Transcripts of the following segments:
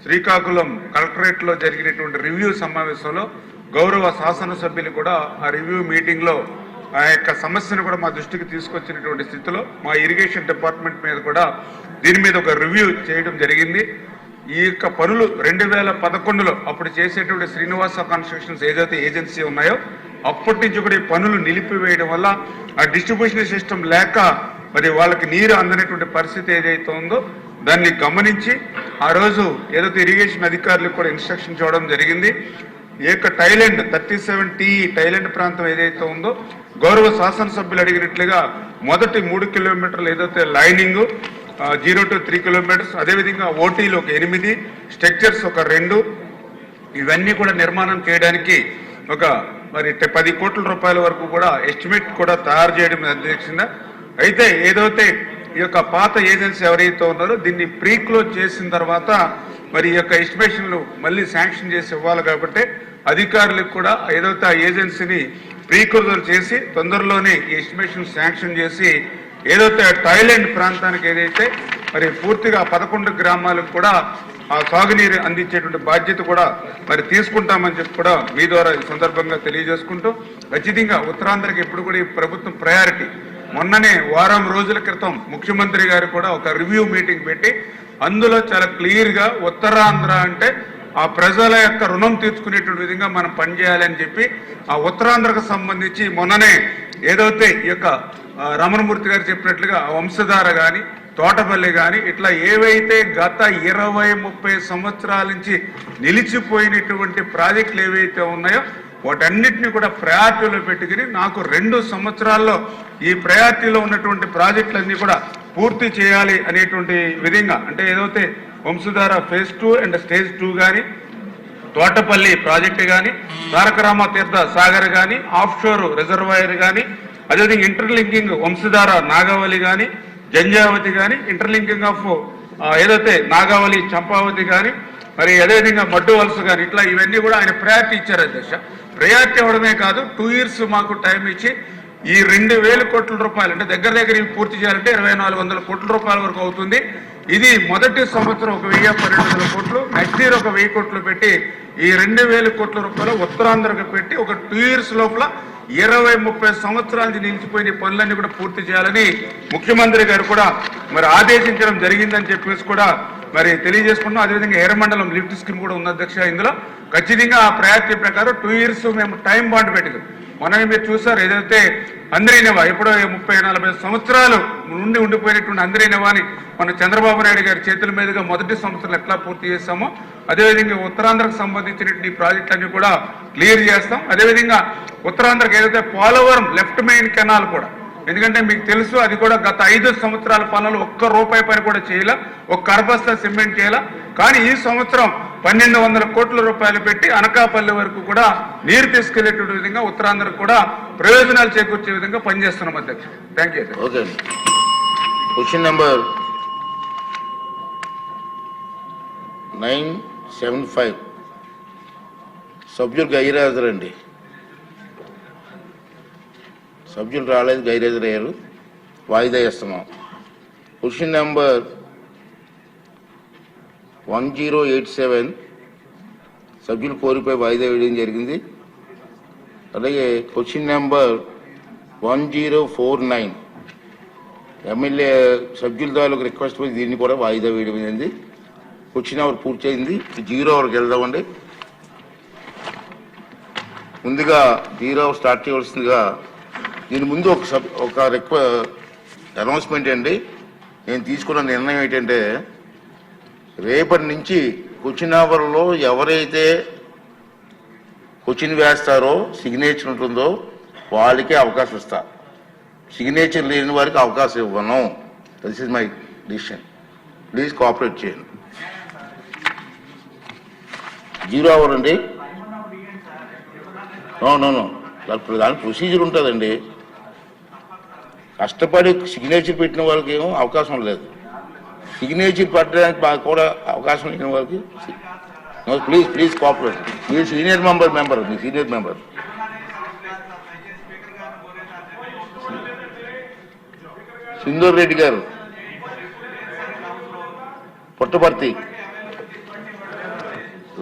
శ్రీకాకుళం కలెక్టరేట్లో జరిగినటువంటి రివ్యూ సమావేశంలో గౌరవ శాసనసభ్యులు కూడా ఆ రివ్యూ మీటింగ్లో ఆ యొక్క సమస్యను కూడా మా దృష్టికి తీసుకొచ్చినటువంటి స్థితిలో మా ఇరిగేషన్ డిపార్ట్మెంట్ మీద కూడా దీని మీద ఒక రివ్యూ చేయడం జరిగింది. ఈ యొక్క పనులు 2011లో అప్పుడు చేసేటువంటి శ్రీనివాస కన్స్ట్రక్షన్స్ ఏదైతే ఏజెన్సీ ఉన్నాయో అప్పటి నుంచి కూడా ఈ పనులు నిలిపివేయడం వల్ల ఆ డిస్ట్రిబ్యూషన్ సిస్టమ్ లేక మరి వాళ్ళకి నీరు అందనటువంటి పరిస్థితి ఏదైతే ఉందో దాన్ని గమనించి ఆ రోజు ఏదైతే ఇరిగేషన్ అధికారులకు కూడా ఇన్స్ట్రక్షన్ ఇవ్వడం జరిగింది. ఈ యొక్క టైలెండ్ 37T టైలెండ్ ప్రాంతం ఏదైతే ఉందో గౌరవ శాసనసభ్యులు అడిగినట్లుగా మొదటి 3 కిలోమీటర్లు ఏదైతే లైనింగ్ 0 to 3 కిలోమీటర్స్, అదేవిధంగా ఓటీలు ఒక 8, స్ట్రక్చర్స్ ఒక 2, ఇవన్నీ కూడా నిర్మాణం చేయడానికి ఒక మరి 10 కోట్ల రూపాయల వరకు కూడా ఎస్టిమేట్ కూడా తయారు చేయడం అధ్యక్షంగా. అయితే ఏదైతే ఈ యొక్క పాత ఏజెన్సీ ఎవరైతే ఉన్నారో దీన్ని ప్రీ క్లోజ్ చేసిన తర్వాత మరి ఈ యొక్క ఎస్టిమేషన్లు మళ్ళీ శాంక్షన్ చేసి ఇవ్వాలి కాబట్టి అధికారులకు కూడా ఏదైతే ఆ ఏజెన్సీని ప్రీ క్లోజ్ చేసి తొందరలోనే ఈ ఎస్టిమేషన్ శాంక్షన్ చేసి ఏదైతే థాయిలాండ్ ప్రాంతానికి ఏదైతే మరి పూర్తిగా 11 గ్రామాలకు కూడా ఆ సాగునీరు అందించేటువంటి బాధ్యత కూడా మరి తీసుకుంటామని చెప్పి కూడా మీ ద్వారా ఈ సందర్భంగా తెలియజేసుకుంటూ ఖచ్చితంగా ఉత్తరాంధ్రకి ఎప్పుడు కూడా ఈ ప్రభుత్వం ప్రయారిటీ. మొన్ననే వారం రోజుల క్రితం ముఖ్యమంత్రి గారు కూడా ఒక రివ్యూ మీటింగ్ పెట్టి అందులో చాలా క్లియర్గా ఉత్తరాంధ్ర అంటే ఆ ప్రజల యొక్క రుణం తీర్చుకునేటువంటి విధంగా మనం పనిచేయాలని చెప్పి ఆ ఉత్తరాంధ్రకు సంబంధించి మొన్ననే ఏదైతే ఈ యొక్క రమణమూర్తి గారు చెప్పినట్లుగా వంశధార కానీ తోటపల్లి కానీ ఇట్లా ఏవైతే గత 20-30 సంవత్సరాల నుంచి నిలిచిపోయినటువంటి ప్రాజెక్టులు ఏవైతే ఉన్నాయో వాటన్నిటిని కూడా ప్రయారిటీలో పెట్టుకుని నాకు 2 సంవత్సరాల్లో ఈ ప్రయారిటీలో ఉన్నటువంటి ప్రాజెక్టులన్నీ కూడా పూర్తి చేయాలి అనేటువంటి విధంగా అంటే ఏదైతే వంశధార ఫేజ్ 2 అండ్ స్టేజ్ 2 కానీ తోటపల్లి ప్రాజెక్టు కానీ తారకరామ తీర్థ సాగర్ కానీ ఆఫ్ షోర్ రిజర్వాయర్ కానీ అదేవిధంగా ఇంటర్లింకింగ్ వంశధార నాగావళి కానీ జంజావతి కానీ ఇంటర్లింకింగ్ ఆఫ్ ఏదైతే నాగావళి చంపావతి కానీ మరి అదేవిధంగా మడ్డు వలస కానీ ఇట్లా ఇవన్నీ కూడా ఆయన ప్రయారిటీ ఇచ్చారు అధ్యక్ష. ప్రయారిటీ ఇవ్వడమే కాదు 2 years మాకు టైం ఇచ్చి ఈ 2,000 కోట్ల రూపాయలు అంటే దగ్గర ఇవి పూర్తి చేయాలంటే 2,400 కోట్ల రూపాయల వరకు అవుతుంది. ఇది మొదటి సంవత్సరం 1,000-1,200 కోట్లు, నెక్స్ట్ ఇయర్ 1,000 కోట్లు పెట్టి ఈ 2,000 కోట్ల రూపాయలు ఉత్తరాంధ్రకు పెట్టి ఒక 2 years లోపల 20-30 సంవత్సరాల నుంచి నిలిచిపోయిన పనులన్నీ కూడా పూర్తి చేయాలని ముఖ్యమంత్రి గారు కూడా మరి ఆదేశించడం జరిగిందని చెప్పేసి కూడా మరి తెలియజేసుకున్నాం. అదేవిధంగా ఎర్రమండలం లిఫ్ట్ స్కీమ్ కూడా ఉంది అధ్యక్ష. ఇందులో ఖచ్చితంగా ఆ ప్రయారిటీ ప్రకారం 2 years మేము టైం బాండ్ పెట్టాం. మనమే మీరు చూసారు ఏదైతే అందరినేవా ఎప్పుడో 30-40 సంవత్సరాలు నుండి ఉండిపోయినటువంటి అందరినేవాని మన చంద్రబాబు నాయుడు గారి చేతుల మీదుగా మొదటి సంవత్సరాలు ఎట్లా పూర్తి చేస్తామో అదేవిధంగా ఉత్తరాంధ్రకు సంబంధించినటువంటి ప్రాజెక్టులన్నీ కూడా క్లియర్ చేస్తాం. అదేవిధంగా ఉత్తరాంధ్రకు ఏదైతే పోలవరం లెఫ్ట్ మెయిన్ కెనాల్ కూడా, ఎందుకంటే మీకు తెలుసు అది కూడా గత 5 సంవత్సరాల పనులు 1 రూపాయి పని కూడా చేయాల, 1 కరబస్తా సిమెంట్ చేయాల. కానీ ఈ సంవత్సరం 1,200 కోట్ల రూపాయలు పెట్టి అనకాపల్లి వరకు కూడా నీరు తీసుకెళ్లేటువంటి విధంగా ఉత్తరాంధ్రకు కూడా ప్రయోజనాలు చేకూర్చే విధంగా పనిచేస్తున్నాం అధ్యక్ష. Thank you. Okay. Question number 975 సభ్యులు గైరాజర్ అండి. సభ్యులు రాలేదు, గైరాజర్ అయ్యారు, వాయిదా వేస్తున్నాం. క్వశ్చన్ నెంబర్ 1087 సభ్యులు కోరిపై వాయిదా వేయడం జరిగింది. అలాగే క్వశ్చన్ నెంబర్ 1049 ఎమ్మెల్యే సభ్యుల ద్వారా రిక్వెస్ట్ పై దీన్ని కూడా వాయిదా వేయడం జరిగింది. క్వశ్చన్ అవర్ పూర్తయింది. 0 వరకు వెళ్దామండి. ముందుగా 0 అవర్ స్టార్ట్ చేయవలసిందిగా దీని ముందు ఒక అనౌన్స్మెంట్ అండి. నేను తీసుకున్న నిర్ణయం ఏంటంటే రేపటి నుంచి క్వశ్చన్ అవర్లో ఎవరైతే క్వశ్చన్ వేస్తారో సిగ్నేచర్ ఉంటుందో వాళ్ళకే అవకాశం ఇస్తా. సిగ్నేచర్ లేని వారికి అవకాశం ఇవ్వను. This is my decision. Please cooperate చేయండి. 0 అవర్ అండి. నో దాని ప్రొసీజర్ ఉంటుందండి. కష్టపడి సిగ్నేచర్ పెట్టిన వాళ్ళకి ఏమో అవకాశం లేదు, సిగ్నేచర్ పెట్టడానికి కూడా అవకాశం లేని వాళ్ళకి please cooperate. Me senior member Sindoor Reddy గారు పుట్టపర్తి.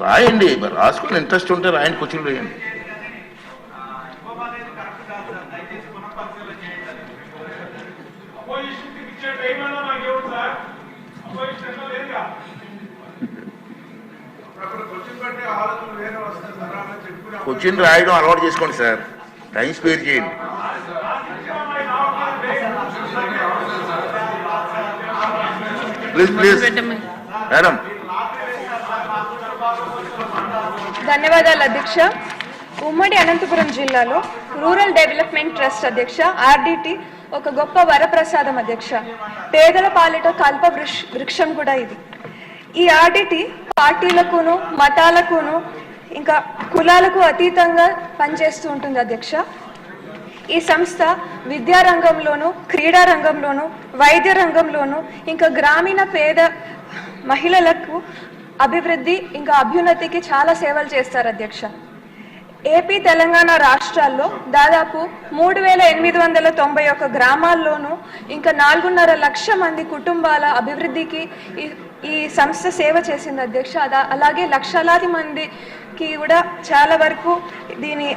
రాయండి, మరి రాసుకుని ఇంట్రెస్ట్ ఉంటే రాయండి, క్వశ్చన్లు వేయండి. క్వశ్చన్ రాయడం అలవాటు చేసుకోండి సార్, టైం స్పేర్ చేయండి. Please madam. ధన్యవాదాలు అధ్యక్ష. ఉమ్మడి అనంతపురం జిల్లాలో రూరల్ డెవలప్మెంట్ ట్రస్ట్ అధ్యక్ష ఆర్డిటి ఒక గొప్ప వరప్రసాదం అధ్యక్ష. పేదల పాలిట కల్ప వృక్షం కూడా ఇది. ఈ ఆర్డిటి పార్టీలకును మతాలకును ఇంకా కులాలకు అతీతంగా పనిచేస్తూ ఉంటుంది అధ్యక్ష. ఈ సంస్థ విద్యారంగంలోను, క్రీడా రంగంలోను, వైద్య రంగంలోను ఇంకా గ్రామీణ పేద మహిళలకు అభివృద్ధి ఇంకా అభ్యున్నతికి చాలా సేవలు చేస్తారు అధ్యక్ష. ఏపీ తెలంగాణ రాష్ట్రాల్లో దాదాపు 3891 గ్రామాల్లోనూ ఇంకా 4.5 లక్షల మంది కుటుంబాల అభివృద్ధికి ఈ సంస్థ సేవ చేసింది అధ్యక్ష. అలాగే లక్షలాది మందికి కూడా చాలా వరకు దీని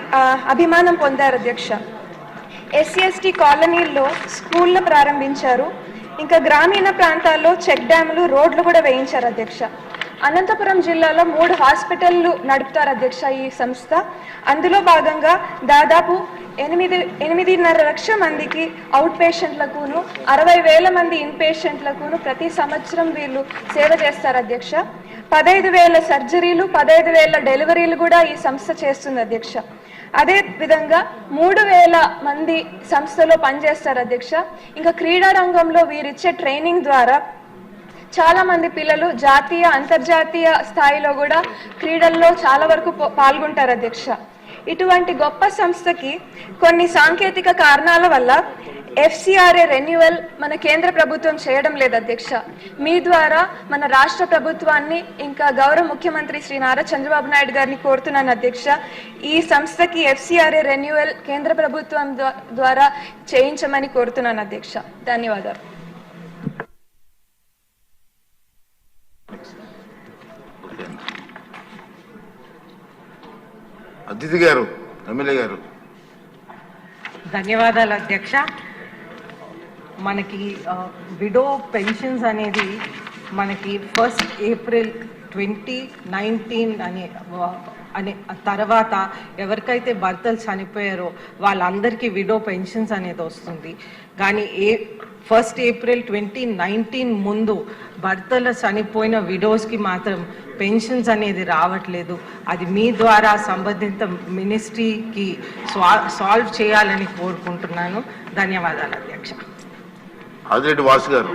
అభిమానం పొందారు అధ్యక్ష. SC/ST కాలనీల్లో స్కూళ్ళు ప్రారంభించారు. ఇంకా గ్రామీణ ప్రాంతాల్లో చెక్ డ్యాములు, రోడ్లు కూడా వేయించారు అధ్యక్ష. అనంతపురం జిల్లాలో 3 హాస్పిటళ్లు నడుపుతారు అధ్యక్ష ఈ సంస్థ. అందులో భాగంగా దాదాపు 8.5 లక్షల మందికి అవుట్ పేషెంట్లకును 60,000 మంది ఇన్ పేషెంట్లకును ప్రతి సంవత్సరం వీళ్ళు సేవ చేస్తారు అధ్యక్ష. 15,000 సర్జరీలు, 15,000 డెలివరీలు కూడా ఈ సంస్థ చేస్తుంది అధ్యక్ష. అదే విధంగా 3,000 మంది సంస్థలో పనిచేస్తారు అధ్యక్ష. ఇంకా క్రీడా రంగంలో వీరిచ్చే ట్రైనింగ్ ద్వారా చాలా మంది పిల్లలు జాతీయ, అంతర్జాతీయ స్థాయిలో కూడా క్రీడల్లో చాలా వరకు పాల్గొంటారు అధ్యక్ష. ఇటువంటి గొప్ప సంస్థకి కొన్ని సాంకేతిక కారణాల వల్ల FCRA రెన్యువల్ మన కేంద్ర ప్రభుత్వం చేయడం లేదు అధ్యక్ష. మీ ద్వారా మన రాష్ట్ర ప్రభుత్వాన్ని ఇంకా గౌరవ ముఖ్యమంత్రి శ్రీ నారా చంద్రబాబు నాయుడు గారిని కోరుతున్నాను అధ్యక్ష. ఈ సంస్థకి FCRA రెన్యువల్ కేంద్ర ప్రభుత్వం ద్వారా చేయించమని కోరుతున్నాను అధ్యక్ష. ధన్యవాదాలు. అతిథి గారు, ఎమ్మెల్యే గారు. ధన్యవాదాలు అధ్యక్ష. మనకి విడో పెన్షన్స్ అనేది మనకి 1 ఏప్రిల్ 2019 అనే తర్వాత ఎవరికైతే భర్తలు చనిపోయారో వాళ్ళందరికీ విడో పెన్షన్స్ అనేది వస్తుంది. కానీ 1 ఏప్రిల్ 2019 ముందు భర్తలు చనిపోయిన విడోస్కి మాత్రం పెన్షన్స్ అనేది రావట్లేదు. అది మీ ద్వారా సంబంధిత మినిస్ట్రీకి సాల్వ్ చేయాలని కోరుకుంటున్నాను. ధన్యవాదాలు అధ్యక్ష. ఆదిరెడ్డి వాసు గారు.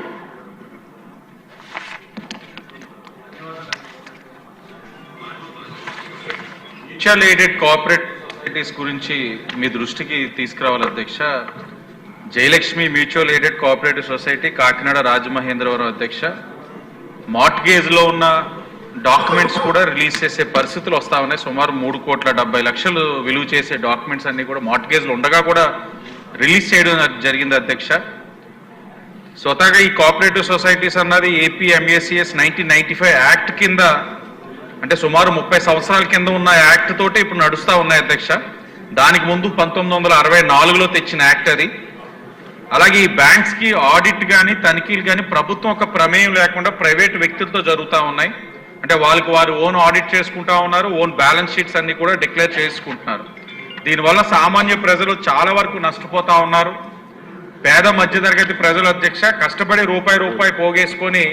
మ్యూచువల్ ఎయిడెడ్ కోఆపరేటివ్స్ గురించి మీ దృష్టికి తీసుకురావాలి అధ్యక్ష. Jayalakshmi mutual aided cooperative society, Kakinada, Rajamahendravaram అధ్యక్ష. మార్ట్గేజ్లో ఉన్న డాక్యుమెంట్స్ కూడా రిలీజ్ చేసే పరిస్థితులు వస్తూ ఉన్నాయి. సుమారు 3,70,00,000 విలువ చేసే డాక్యుమెంట్స్ అన్ని కూడా మార్ట్గేజ్లు ఉండగా కూడా రిలీజ్ చేయడం జరిగింది అధ్యక్ష. స్వతహాగా ఈ కోఆపరేటివ్ సొసైటీస్ అన్నది ఏపీ MACS 1995 యాక్ట్ కింద, అంటే సుమారు 30 సంవత్సరాల కింద ఉన్న యాక్ట్ తోటి ఇప్పుడు నడుస్తూ ఉన్నాయి అధ్యక్ష. దానికి ముందు 1964లో తెచ్చిన యాక్ట్ అది. అలాగే ఈ బ్యాంక్స్ కి ఆడిట్ కానీ తనిఖీలు కానీ ప్రభుత్వం ఒక ప్రమేయం లేకుండా ప్రైవేట్ వ్యక్తులతో జరుగుతూ ఉన్నాయి. అంటే వాళ్ళకి వారు ఓన్ ఆడిట్ చేసుకుంటా ఉన్నారు, ఓన్ బ్యాలెన్స్ షీట్స్ అన్ని కూడా డిక్లేర్ చేసుకుంటున్నారు. దీనివల్ల సామాన్య ప్రజలు చాలా వరకు నష్టపోతా ఉన్నారు. పేద మధ్యతరగతి ప్రజలు అధ్యక్ష కష్టపడి రూపాయి పోగేసుకొని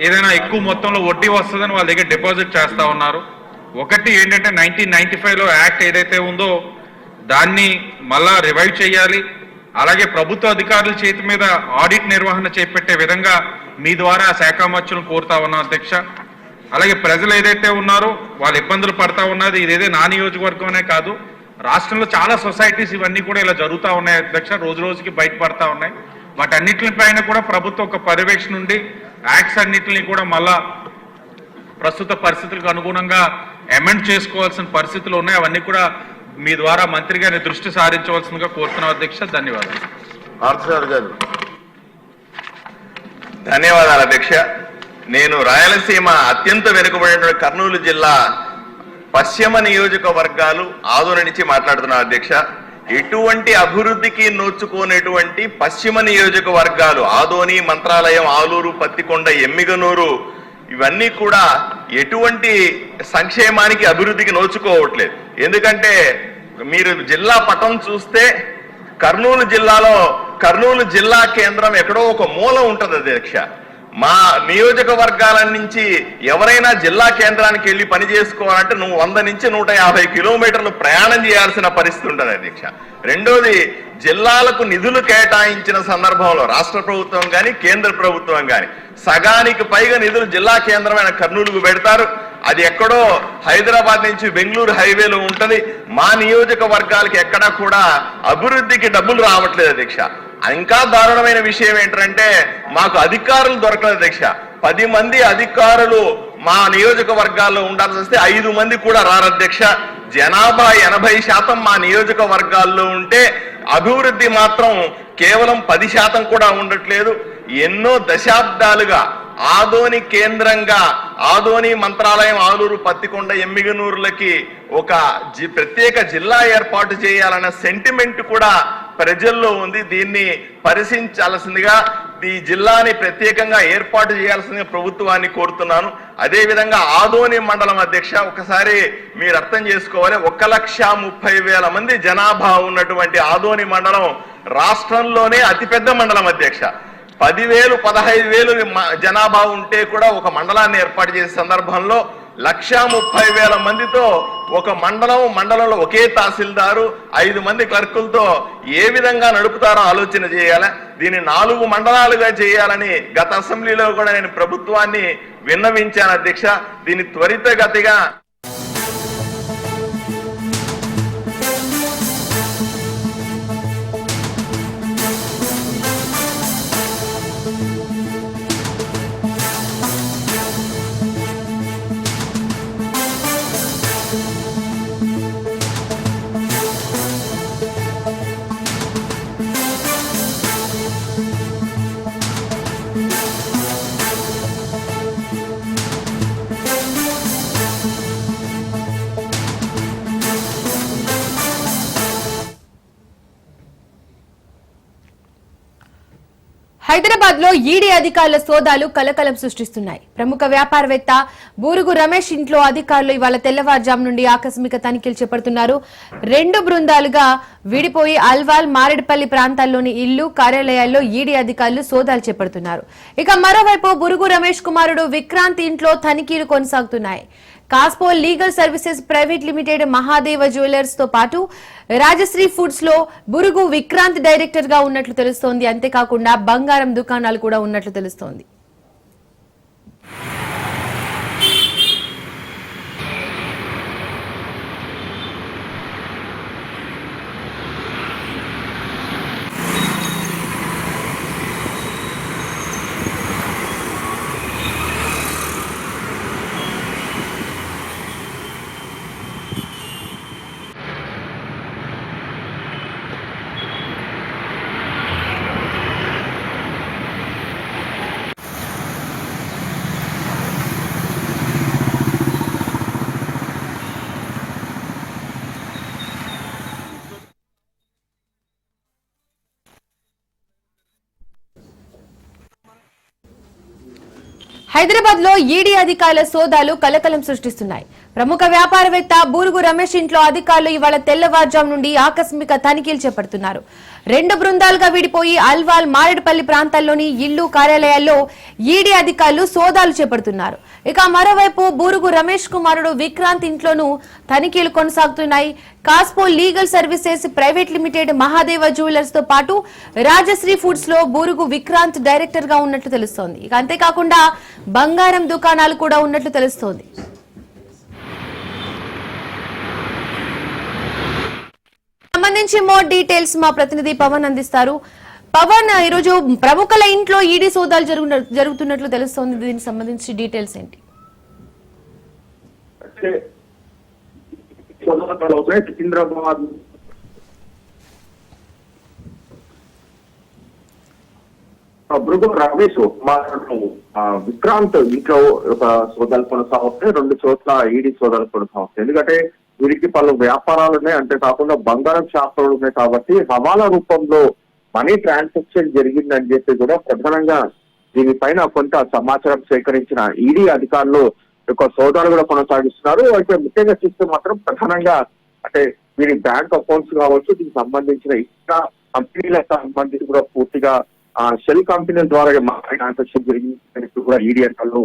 ఏదైనా ఎక్కువ మొత్తంలో వడ్డీ వస్తుందని వాళ్ళ దగ్గర డిపాజిట్ చేస్తూ ఉన్నారు. ఒకటి ఏంటంటే 1995లో యాక్ట్ ఏదైతే ఉందో దాన్ని మళ్ళా రివైవ్ చేయాలి. అలాగే ప్రభుత్వ అధికారుల చేతి మీద ఆడిట్ నిర్వహణ చేపట్టే విధంగా మీ ద్వారా శాఖ మంత్రులను కోరుతా ఉన్నాం అధ్యక్ష. అలాగే ప్రజలు ఏదైతే ఉన్నారో వాళ్ళు ఇబ్బందులు పడతా ఉన్నది ఇదేదే నా నియోజకవర్గమే కాదు, రాష్ట్రంలో చాలా సొసైటీస్ ఇవన్నీ కూడా ఇలా జరుగుతూ ఉన్నాయి అధ్యక్ష. రోజు రోజుకి బయటపడతా ఉన్నాయి. వాటన్నిటిపైన కూడా ప్రభుత్వం ఒక పర్యవేక్షణ నుండి యాక్ట్స్ అన్నింటినీ కూడా మళ్ళా ప్రస్తుత పరిస్థితులకు అనుగుణంగా అమెండ్ చేసుకోవాల్సిన పరిస్థితులు ఉన్నాయి. అవన్నీ కూడా మీ ద్వారా మంత్రి గారిని దృష్టి సారించవలసిందిగా కోరుతున్నాం అధ్యక్ష. ధన్యవాదాలు. ఆర్థర్ గారు. ధన్యవాదాలు అధ్యక్ష. నేను రాయలసీమ అత్యంత వెనుకబడినటువంటి కర్నూలు జిల్లా పశ్చిమ నియోజకవర్గాలు ఆదోని నుంచి మాట్లాడుతున్నా అధ్యక్ష. ఎటువంటి అభివృద్ధికి నోచుకోనటువంటి పశ్చిమ నియోజకవర్గాలు ఆదోని, మంత్రాలయం, ఆలూరు, పత్తికొండ, ఎమ్మిగనూరు ఇవన్నీ కూడా ఎటువంటి సంక్షేమానికి అభివృద్ధికి నోచుకోవట్లేదు. ఎందుకంటే మీరు జిల్లా పటం చూస్తే కర్నూలు జిల్లా కేంద్రం ఎక్కడో ఒక మూల ఉంటది అధ్యక్ష. మా నియోజకవర్గాల నుంచి ఎవరైనా జిల్లా కేంద్రానికి వెళ్ళి పని చేసుకోవాలంటే 100 నుంచి 150 కిలోమీటర్లు ప్రయాణం చేయాల్సిన పరిస్థితి ఉంటుంది అధ్యక్ష. రెండోది, జిల్లాలకు నిధులు కేటాయించిన సందర్భంలో రాష్ట్ర ప్రభుత్వం కానీ కేంద్ర ప్రభుత్వం కానీ సగానికి పైగా నిధులు జిల్లా కేంద్రమైన కర్నూలుకు పెడతారు. అది ఎక్కడో హైదరాబాద్ నుంచి బెంగళూరు హైవేలో ఉంటది. మా నియోజకవర్గాలకి ఎక్కడా కూడా అభివృద్ధికి డబ్బులు రావట్లేదు అధ్యక్ష. ఇంకా దారుణమైన విషయం ఏంటంటే మాకు అధికారులు దొరకలేదు అధ్యక్ష. 10 మంది అధికారులు మా నియోజకవర్గాల్లో ఉండాల్సి వస్తే 5 మంది కూడా రారు అధ్యక్ష. జనాభా 80% మా నియోజకవర్గాల్లో ఉంటే అభివృద్ధి మాత్రం కేవలం 10% కూడా ఉండట్లేదు. ఎన్నో దశాబ్దాలుగా ఆదోని కేంద్రంగా ఆదోని, మంత్రాలయం, ఆలూరు, పత్తికొండ, ఎమ్మిగనూరులకి ఒక ప్రత్యేక జిల్లా ఏర్పాటు చేయాలన్న సెంటిమెంట్ కూడా ప్రజల్లో ఉంది. దీన్ని పరిశీలించాల్సిందిగా, ఈ జిల్లాని ప్రత్యేకంగా ఏర్పాటు చేయాల్సిందిగా ప్రభుత్వాన్ని కోరుతున్నాను. అదేవిధంగా ఆదోని మండలం అధ్యక్ష, ఒకసారి మీరు అర్థం చేసుకోవాలి, 1,30,000 మంది జనాభా ఉన్నటువంటి ఆదోని మండలం రాష్ట్రంలోనే అతిపెద్ద మండలం అధ్యక్ష. 10,000, 15,000 జనాభా ఉంటే కూడా ఒక మండలాన్ని ఏర్పాటు చేసే సందర్భంలో 1,30,000 మందితో ఒక మండలంలో ఒకే తహసీల్దారు, 5 మంది క్లర్కులతో ఏ విధంగా నడుపుతారో ఆలోచన చేయాలి. దీన్ని 4 మండలాలుగా చేయాలని గత అసెంబ్లీలో కూడా నేను ప్రభుత్వాన్ని విన్నవించాను అధ్యక్ష. దీన్ని త్వరితగతిగా హైదరాబాద్ లో ఈడీ అధికారుల సోదాలు కలకలం సృష్టిస్తున్నాయి. ప్రముఖ వ్యాపారవేత్త బూరుగు రమేష్ ఇంట్లో అధికారులు ఇవాళ తెల్లవారుజాము నుండి ఆకస్మిక తనిఖీలు చేపడుతున్నారు. 2 బృందాలుగా విడిపోయి అల్వాల్, మారేడుపల్లి ప్రాంతాల్లోని ఇల్లు, కార్యాలయాల్లో ఈడీ అధికారులు సోదాలు చేపడుతున్నారు. ఇక మరోవైపు బూరుగు రమేష్ కుమారుడు విక్రాంత్ ఇంట్లో తనిఖీలు కొనసాగుతున్నాయి. Caspo legal services private limited, Mahadeva jewellers తో పాటు రాజశ్రీ ఫుడ్స్ లో బురుగు విక్రాంత్ డైరెక్టర్ గా ఉన్నట్లు తెలుస్తోంది. అంతేకాకుండా బంగారం దుకాణాలు కూడా ఉన్నట్లు తెలుస్తోంది. హైదరాబాద్ లో ఈడీ అధికారుల సోదాలు కలకలం సృష్టిస్తున్నాయి. ప్రముఖ వ్యాపారవేత్త బూరుగు రమేష్ ఇంట్లో అధికారులు ఇవాళ తెల్లవారుజాము నుండి ఆకస్మిక తనిఖీలు చేపడుతున్నారు. 2 బృందాలుగా విడిపోయి అల్వాల్, మారేడుపల్లి ప్రాంతాల్లోని ఇల్లు, కార్యాలయాల్లో ఈడీ అధికారులు సోదాలు చేపడుతున్నారు. ఇక మరోవైపు బూరుగు రమేష్ కుమారుడు విక్రాంత్ ఇంట్లోనూ తనిఖీలు కొనసాగుతున్నాయి. Caspo legal services private limited, Mahadeva jewellers తో పాటు రాజశ్రీ ఫుడ్స్ లో బూరుగు విక్రాంత్ డైరెక్టర్ గా ఉన్నట్లు తెలుస్తోంది. ఇక అంతేకాకుండా బంగారం దుకాణాలు కూడా ఉన్నట్లు తెలుస్తోంది. సంబంధించి మోర్ డీటెయిల్స్ మా ప్రతినిధి పవన్ అందిస్తారు. పవన్, ఈరోజు ప్రముఖుల ఇంట్లో ఈడీ సోదాలు జరుగుతున్నట్లు తెలుస్తోంది. దీనికి సంబంధించి డీటెయిల్స్ ఏంటి? సికింద్రాబాద్ బృగు రమేష్ విక్రాంత్ ఇంట్లో ఒక సోదాలు కొనసాగుతాయి, 2 చోట్ల ఈడీ సోదాలు కొనసాగుతాయి. ఎందుకంటే వీరికి పలు వ్యాపారాలు ఉన్నాయి, అంతే కాకుండా బంగారం షాపులు ఉన్నాయి కాబట్టి హవాలా రూపంలో మనీ ట్రాన్సాక్షన్ జరిగిందని చెప్పి కూడా ప్రధానంగా దీనిపైన కొంత సమాచారం సేకరించిన ఈడీ అధికారులు యొక్క సోదాలు కూడా కొనసాగిస్తున్నారు. అయితే ముఖ్యంగా చూస్తే మాత్రం ప్రధానంగా అంటే వీరి బ్యాంక్ అకౌంట్స్ కావచ్చు, దీనికి సంబంధించిన ఇతర కంపెనీలకు సంబంధించి కూడా పూర్తిగా షెల్ కంపెనీల ద్వారా మనీ ట్రాన్సాక్షన్ జరిగిందని కూడా ఈడీ అధికారులు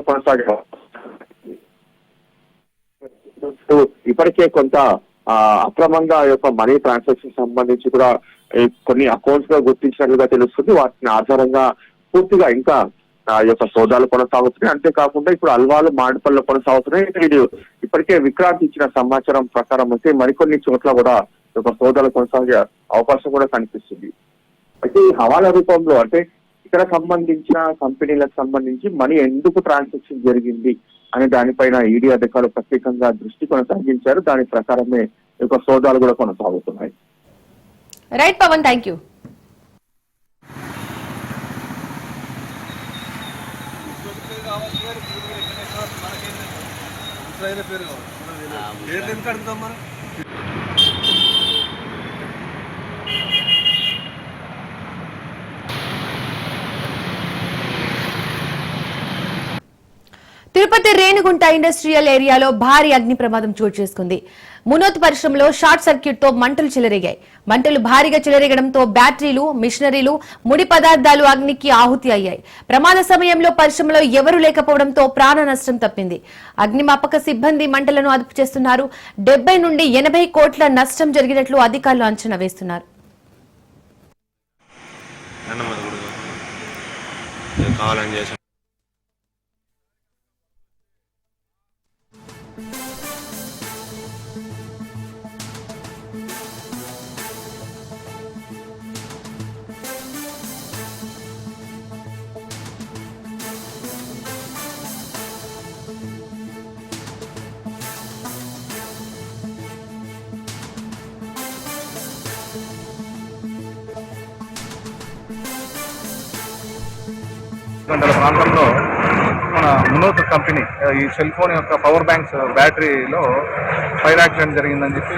కొనసాగే ఇప్పటికే కొంత అక్రమంగా యొక్క మనీ ట్రాన్సాక్షన్ సంబంధించి కూడా కొన్ని అకౌంట్స్ గా గుర్తించినట్లుగా తెలుస్తుంది. వాటిని ఆధారంగా పూర్తిగా ఇంకా యొక్క సోదాలు కొనసాగుతున్నాయి. అంతేకాకుండా ఇప్పుడు అల్వాలు మామిడిపల్లిలో కొనసాగుతున్నాయి. వీడు ఇప్పటికే విక్రాంత్ ఇచ్చిన సమాచారం ప్రకారం అయితే మరికొన్ని చోట్ల కూడా యొక్క సోదాలు కొనసాగే అవకాశం కూడా కనిపిస్తుంది. అయితే ఈ హవాలా రూపంలో అంటే ఇక్కడ సంబంధించిన కంపెనీలకు సంబంధించి మనీ ఎందుకు ట్రాన్సాక్షన్ జరిగింది అనే దానిపైన ఈడీ అధికారులు ప్రత్యేకంగా దృష్టి కొనసాగించారు. దాని ప్రకారమే యొక్క సోదాలు కూడా కొనసాగుతున్నాయి. Right Pawan, thank you. Tirupati Renigunta industrial ఏరియాలో భారీ అగ్ని ప్రమాదం చోటు చేసుకుంది. మునోత్ పరిశ్రమలో షార్ట్ సర్క్యూట్ తో మంటలు చెలరేగాయి. మంటలు భారీగా చెలరేగడంతో బ్యాటరీలు, మిషనరీలు, ముడి పదార్థాలు అగ్నికి ఆహుతి అయ్యాయి. ప్రమాద సమయంలో పరిశ్రమలో ఎవరూ లేకపోవడంతో ప్రాణ నష్టం తప్పింది. అగ్నిమాపక సిబ్బంది మంటలను అదుపు చేస్తున్నారు. 70 నుండి 80 కోట్ల నష్టం జరిగినట్లు అధికారులు అంచనా వేస్తున్నారు. గంటల ప్రాంతంలో మన మునోత్ కంపెనీ ఈ సెల్ ఫోన్ యొక్క పవర్ బ్యాంక్స్ బ్యాటరీలో ఫైర్ యాక్సిడెంట్ జరిగిందని చెప్పి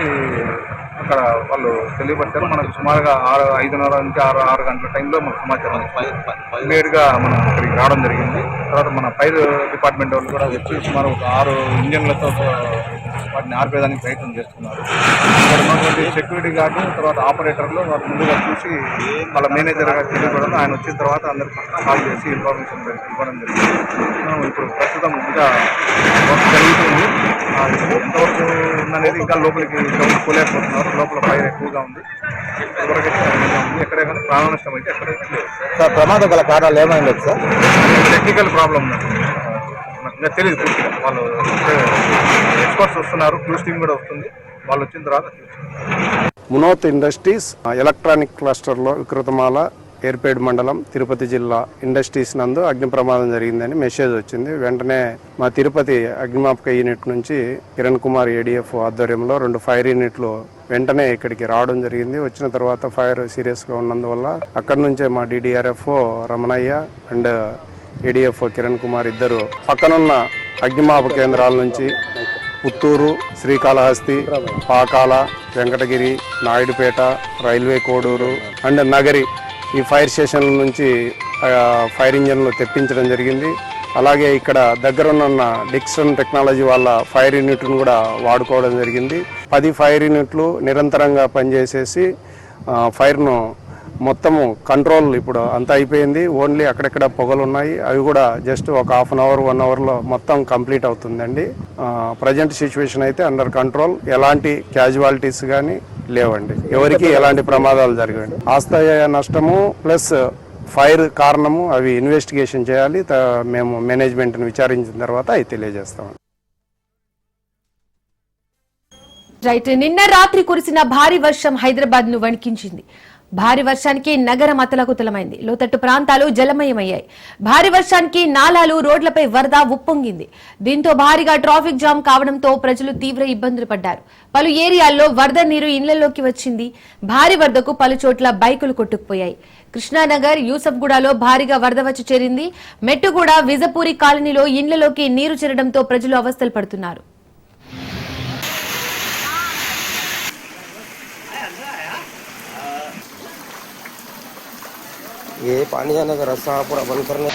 అక్కడ వాళ్ళు తెలియపరిచారు. మనకు సుమారుగా 5:30 నుంచి 6 గంటల టైంలో మనకు సమాచారం ఇమీడియట్గా మనం ఇక్కడికి రావడం జరిగింది. తర్వాత మన ఫైర్ డిపార్ట్మెంట్ వాళ్ళు కూడా వచ్చి సుమారు ఒక 6 ఇంజన్లతో వాటిని ఆర్పేదానికి ప్రయత్నం చేస్తున్నారు. ఇక్కడ ఉన్నటువంటి సెక్యూరిటీ గార్డు, తర్వాత ఆపరేటర్లు వారు ముందుగా చూసి వాళ్ళ మేనేజర్ గారు తెలియకూడదు. ఆయన వచ్చిన తర్వాత అందరికి కాల్ చేసి ఇన్ఫర్మేషన్ ఇవ్వడం జరిగింది. ఇప్పుడు ప్రస్తుతం ఇంకా వర్క్ జరుగుతుంది. ఎంతవరకు ఉందనేది ఇంకా లోపలికి పోలేకపోతున్నారు. లోపల ఫైర్ ఎక్కువగా ఉంది. ఎక్కడే కానీ ప్రాణ నష్టం అయితే ఎక్కడైతే లేదు సార్. ప్రమాదం గల కారణాలు ఏమైంది సార్? టెక్నికల్ ప్రాబ్లం ఉంది, ఇంకా తెలియదు పూర్తిగా. వాళ్ళు ఎక్స్పర్ట్స్ వస్తున్నారు, క్రూస్ టీమ్ కూడా వస్తుంది. వాళ్ళు వచ్చిన తర్వాత మునోత్ ఇండస్ట్రీస్ ఎలక్ట్రానిక్ క్లస్టర్లో వికృతమాల ఏర్పేడు మండలం తిరుపతి జిల్లా ఇండస్ట్రీస్ నందు అగ్ని ప్రమాదం జరిగిందని మెసేజ్ వచ్చింది. వెంటనే మా తిరుపతి అగ్నిమాపక యూనిట్ నుంచి కిరణ్ కుమార్ ఏడీఎఫ్ ఆధ్వర్యంలో 2 ఫైర్ యూనిట్లు వెంటనే ఇక్కడికి రావడం జరిగింది. వచ్చిన తర్వాత ఫైర్ సీరియస్గా ఉన్నందువల్ల అక్కడి నుంచే మా DDRF Ramanaiah and ADF Kiran Kumar ఇద్దరు పక్కనున్న అగ్నిమాపక కేంద్రాల నుంచి పుత్తూరు, శ్రీకాళహస్తి, పాకాల, వెంకటగిరి, నాయుడుపేట, రైల్వే కోడూరు అండ్ నగరి ఈ ఫైర్ స్టేషన్ల నుంచి ఫైర్ ఇంజన్లు తెప్పించడం జరిగింది. అలాగే ఇక్కడ దగ్గరున్న డిక్సన్ టెక్నాలజీ వాళ్ళ ఫైర్ యూనిట్ను కూడా వాడుకోవడం జరిగింది. 10 ఫైర్ యూనిట్లు నిరంతరంగా పనిచేసేసి ఫైర్ను మొత్తము కంట్రోల్ ఇప్పుడు అంతా అయిపోయింది. ఓన్లీ అక్కడెక్కడ పొగలు ఉన్నాయి, అవి కూడా జస్ట్ ఒక 1/2 అవర్ 1 అవర్లో మొత్తం కంప్లీట్ అవుతుందండి. ప్రజెంట్ సిచ్యువేషన్ అయితే అండర్ కంట్రోల్. ఎలాంటి క్యాజువాలిటీస్ కానీ లేవండి, ఎవరికి ఎలాంటి ప్రమాదాలు జరగండి. ఆస్తి నష్టము ప్లస్ ఫైర్ కారణము అవి ఇన్వెస్టిగేషన్ చేయాలి. మేము మేనేజ్మెంట్ని విచారించిన తర్వాత అవి తెలియజేస్తామండి. రైట్. నిన్న రాత్రి కురిసిన భారీ వర్షం హైదరాబాద్ ను వణికించింది. భారీ వర్షానికి నగరం అతలాకుతలమైంది. లోతట్టు ప్రాంతాలు జలమయమయ్యాయి. భారీ వర్షానికి నాలాలు, రోడ్లపై వరద ఉప్పొంగింది. దీంతో భారీగా ట్రాఫిక్ జామ్ కావడంతో ప్రజలు తీవ్ర ఇబ్బందులు పడ్డారు. పలు ఏరియాల్లో వరద నీరు ఇళ్లలోకి వచ్చింది. భారీ వరదకు పలు చోట్ల బైకులు కొట్టుకుపోయాయి. కృష్ణానగర్, యూసఫ్గూడలో భారీగా వరద వచ్చి చేరింది. మెట్టుగూడ, విజపూరి కాలనీలో ఇళ్లలోకి నీరు చేరడంతో ప్రజలు అవస్థలు పడుతున్నారు. ये पानी आने का रास्ता पूरा बंद करने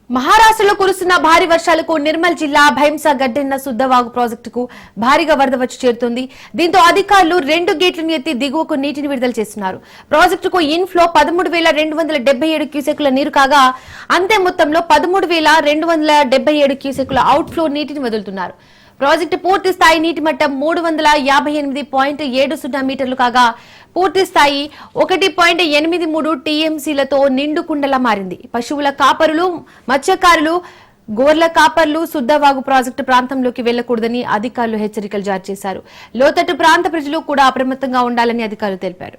మహారాష్ట్రలో కురుస్తున్న భారీ వర్షాలకు నిర్మల్ జిల్లా భైంసా గడ్డెన్న సుద్దవాగు ప్రాజెక్టుకు భారీగా వరద వచ్చి చేరుతోంది. దీంతో అధికారులు 2 గేట్లను ఎత్తి దిగువకు నీటిని విడుదల చేస్తున్నారు. ప్రాజెక్టుకు ఇన్ఫ్లో 13,277 క్యూసెక్కుల నీరు కాగా అంతే మొత్తంలో 13,277 క్యూసెక్కుల అవుట్ఫ్లో నీటిని వదులుతున్నారు. ప్రాజెక్టు పూర్తి స్థాయి నీటి మట్టం 358.70 మీటర్లు కాగా పూర్తి స్థాయి 1.83 టీఎంసీలతో నిండు కుండలా మారింది. పశువుల కాపరులు, మత్స్యకారులు, గోర్ల కాపర్లు సుద్దవాగు ప్రాజెక్టు ప్రాంతంలోకి వెళ్లకూడదని అధికారులు హెచ్చరికలు జారీ చేశారు. లోతట్టు ప్రాంత ప్రజలు కూడా అప్రమత్తంగా ఉండాలని అధికారులు తెలిపారు.